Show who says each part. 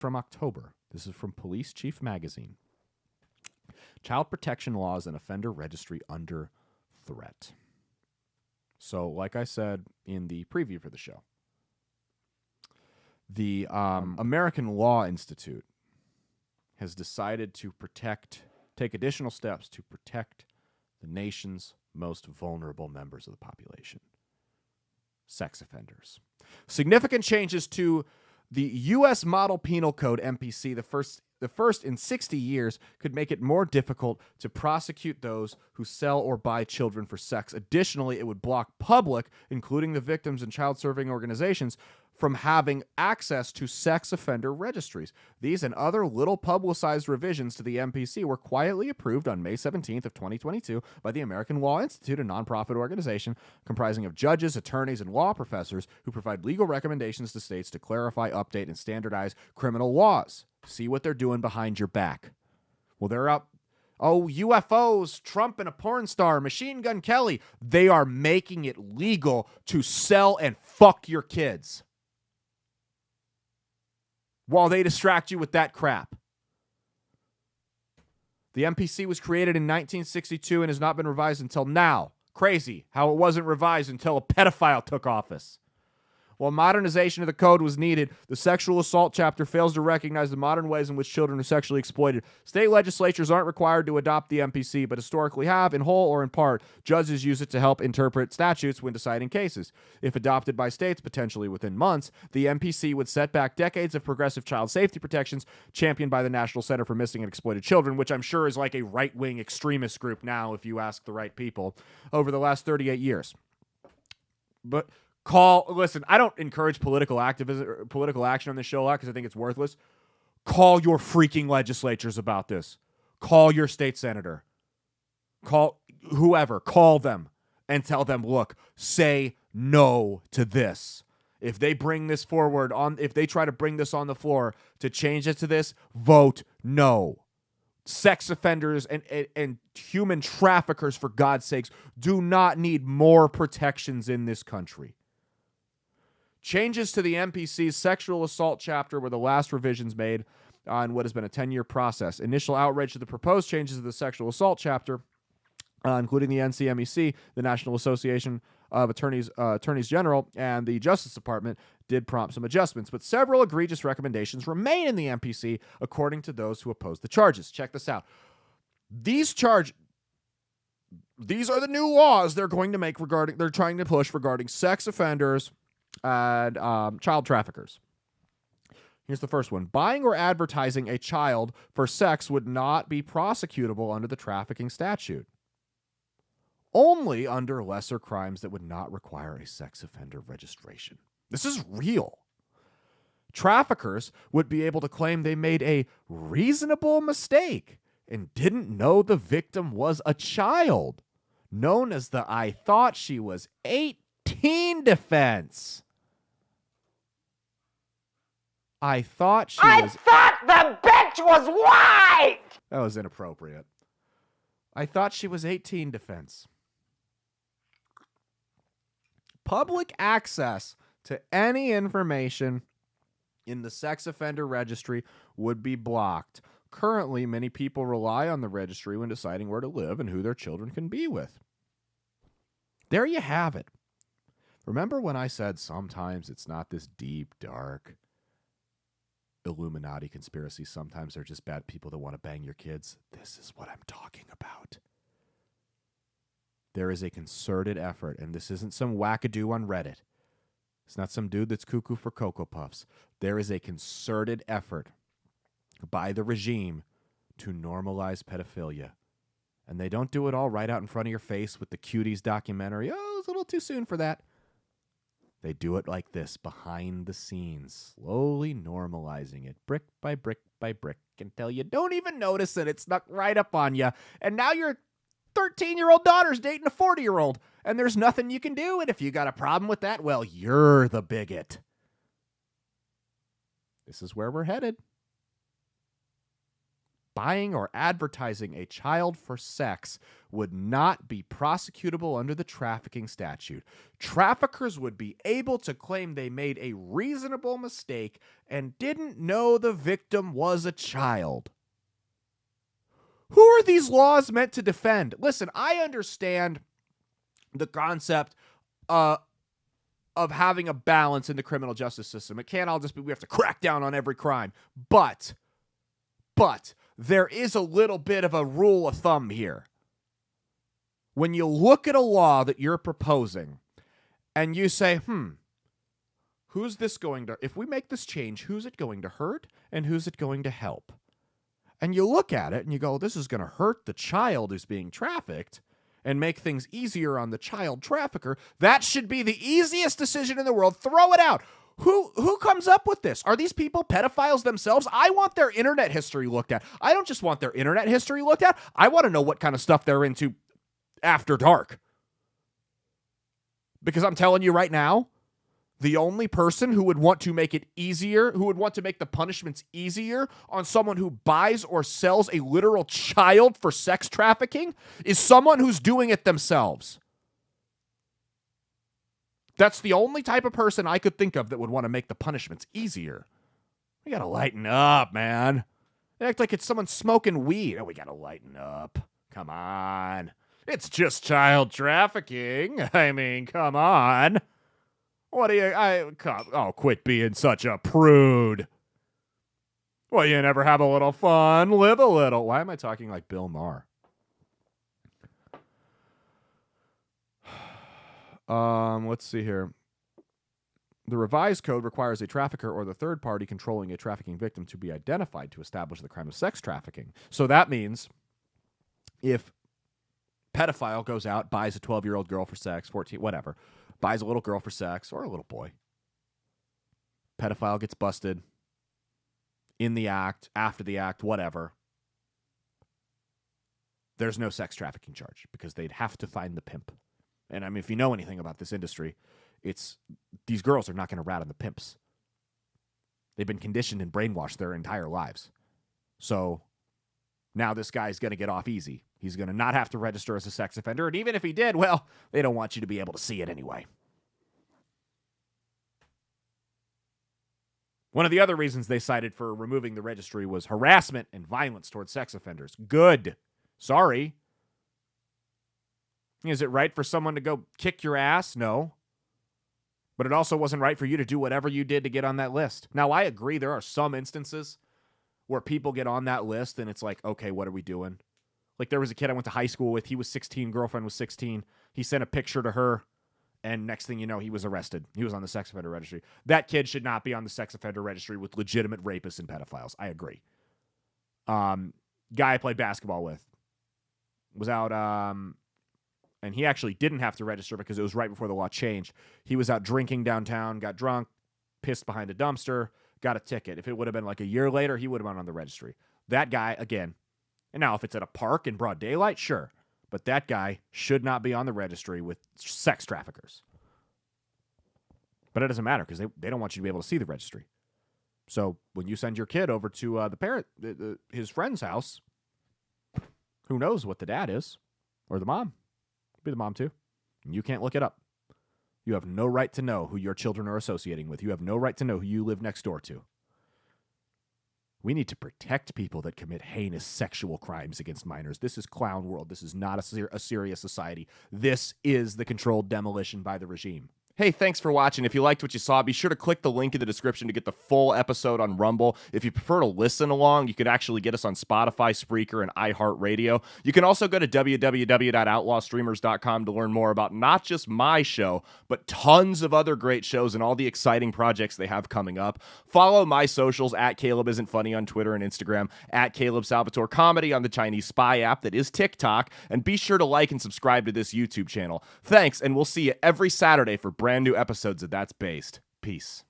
Speaker 1: from October. This is from Police Chief Magazine. Child protection laws and offender registry under threat. So, like I said in the preview for the show, the American Law Institute has decided to take additional steps to protect the nation's most vulnerable members of the population, sex offenders. Significant changes to the U.S. Model Penal Code, MPC, the first in 60 years, could make it more difficult to prosecute those who sell or buy children for sex. Additionally, it would block public, including the victims and child-serving organizations, from having access to sex offender registries. These and other little-publicized revisions to the MPC were quietly approved on May 17th of 2022 by the American Law Institute, a nonprofit organization comprising of judges, attorneys, and law professors who provide legal recommendations to states to clarify, update, and standardize criminal laws. See what they're doing behind your back. Well, they're up. Oh, UFOs, Trump and a porn star, Machine Gun Kelly. They are making it legal to sell and fuck your kids while they distract you with that crap. The MPC was created in 1962 and has not been revised until now. Crazy how it wasn't revised until a pedophile took office. While modernization of the code was needed, the sexual assault chapter fails to recognize the modern ways in which children are sexually exploited. State legislatures aren't required to adopt the MPC, but historically have, in whole or in part. Judges use it to help interpret statutes when deciding cases. If adopted by states, potentially within months, the MPC would set back decades of progressive child safety protections championed by the National Center for Missing and Exploited Children, which I'm sure is like a right-wing extremist group now, if you ask the right people, over the last 38 years. But listen, I don't encourage political activism or political action on this show a lot because I think it's worthless. Call your freaking legislatures about this. Call your state senator. Call whoever. Call them and tell them, look, say no to this. If they bring this forward, if they try to bring this on the floor to change it to this, vote no. Sex offenders and human traffickers, for God's sakes, do not need more protections in this country. Changes to the MPC's sexual assault chapter were the last revisions made on what has been a 10-year process. Initial outrage to the proposed changes of the sexual assault chapter, including the NCMEC, the National Association of Attorneys General, and the Justice Department, did prompt some adjustments. But several egregious recommendations remain in the MPC, according to those who oppose the charges. Check this out. These are the new laws they're trying to push regarding sex offenders and child traffickers. Here's the first one. Buying or advertising a child for sex would not be prosecutable under the trafficking statute. Only under lesser crimes that would not require a sex offender registration. This is real. Traffickers would be able to claim they made a reasonable mistake and didn't know the victim was a child, known as the "I thought she was 18" defense. I thought the bitch was white! That was inappropriate. I thought she was 18 defense. Public access to any information in the sex offender registry would be blocked. Currently, many people rely on the registry when deciding where to live and who their children can be with. There you have it. Remember when I said sometimes it's not this deep, dark Illuminati conspiracy? Sometimes they're just bad people that want to bang your kids. This is what I'm talking about. There is a concerted effort, and this isn't some wackadoo on Reddit. It's not some dude that's cuckoo for Cocoa Puffs. There is a concerted effort by the regime to normalize pedophilia. And they don't do it all right out in front of your face with the Cuties documentary. Oh, it's a little too soon for that. They do it like this, behind the scenes, slowly normalizing it, brick by brick by brick, until you don't even notice it. It snuck right up on you. And now your 13-year-old daughter's dating a 40-year-old, and there's nothing you can do. And if you got a problem with that, well, you're the bigot. This is where we're headed. buying or advertising a child for sex would not be prosecutable under the trafficking statute. Traffickers would be able to claim they made a reasonable mistake and didn't know the victim was a child. Who are these laws meant to defend? Listen, I understand the concept of having a balance in the criminal justice system. It can't all just be we have to crack down on every crime. But there is a little bit of a rule of thumb here. When you look at a law that you're proposing and you say, who's this going to, if we make this change, who's it going to hurt and who's it going to help? And you look at it and you go, this is going to hurt the child who's being trafficked and make things easier on the child trafficker. That should be the easiest decision in the world. Throw it out. Who comes up with this? Are these people pedophiles themselves? I want their internet history looked at. I don't just want their internet history looked at. I want to know what kind of stuff they're into after dark. Because I'm telling you right now, the only person who would want to make it easier, who would want to make the punishments easier on someone who buys or sells a literal child for sex trafficking is someone who's doing it themselves. That's the only type of person I could think of that would want to make the punishments easier. We gotta lighten up, man. They act like it's someone smoking weed. Oh, we gotta lighten up. Come on. It's just child trafficking. I mean, come on. What do you, quit being such a prude. Well, you never have a little fun, live a little. Why am I talking like Bill Maher? Let's see here. The revised code requires a trafficker or the third party controlling a trafficking victim to be identified to establish the crime of sex trafficking. So that means if pedophile goes out, buys a 12-year-old girl for sex, 14, whatever, buys a little girl for sex, or a little boy. Pedophile gets busted in the act, after the act, whatever. There's no sex trafficking charge because they'd have to find the pimp. And I mean, if you know anything about this industry, it's these girls are not going to rat on the pimps. They've been conditioned and brainwashed their entire lives. So now this guy's going to get off easy. He's going to not have to register as a sex offender. And even if he did, well, they don't want you to be able to see it anyway. One of the other reasons they cited for removing the registry was harassment and violence towards sex offenders. Good. Sorry. Is it right for someone to go kick your ass? No. But it also wasn't right for you to do whatever you did to get on that list. Now, I agree there are some instances where people get on that list and it's like, okay, what are we doing? Like there was a kid I went to high school with. He was 16, girlfriend was 16. He sent a picture to her, and next thing you know, he was arrested. He was on the sex offender registry. That kid should not be on the sex offender registry with legitimate rapists and pedophiles. I agree. Guy I played basketball with was out, and he actually didn't have to register because it was right before the law changed. He was out drinking downtown, got drunk, pissed behind a dumpster, got a ticket. If it would have been like a year later, he would have been on the registry. That guy, again, and now if it's at a park in broad daylight, sure. But that guy should not be on the registry with sex traffickers. But it doesn't matter because they don't want you to be able to see the registry. So when you send your kid over to his friend's house, who knows what the dad is or the mom? Could be the mom too. And you can't look it up. You have no right to know who your children are associating with. You have no right to know who you live next door to. We need to protect people that commit heinous sexual crimes against minors. This is clown world. This is not a serious society. This is the controlled demolition by the regime. Hey, thanks for watching. If you liked what you saw, be sure to click the link in the description to get the full episode on Rumble. If you prefer to listen along, you could actually get us on Spotify, Spreaker, and iHeartRadio. You can also go to www.outlawstreamers.com to learn more about not just my show, but tons of other great shows and all the exciting projects they have coming up. Follow my socials at Caleb Isn't Funny on Twitter and Instagram, at Caleb Salvatore Comedy on the Chinese Spy app that is TikTok, and be sure to like and subscribe to this YouTube channel. Thanks, and we'll see you every Saturday for brand new episodes of That's Based. Peace.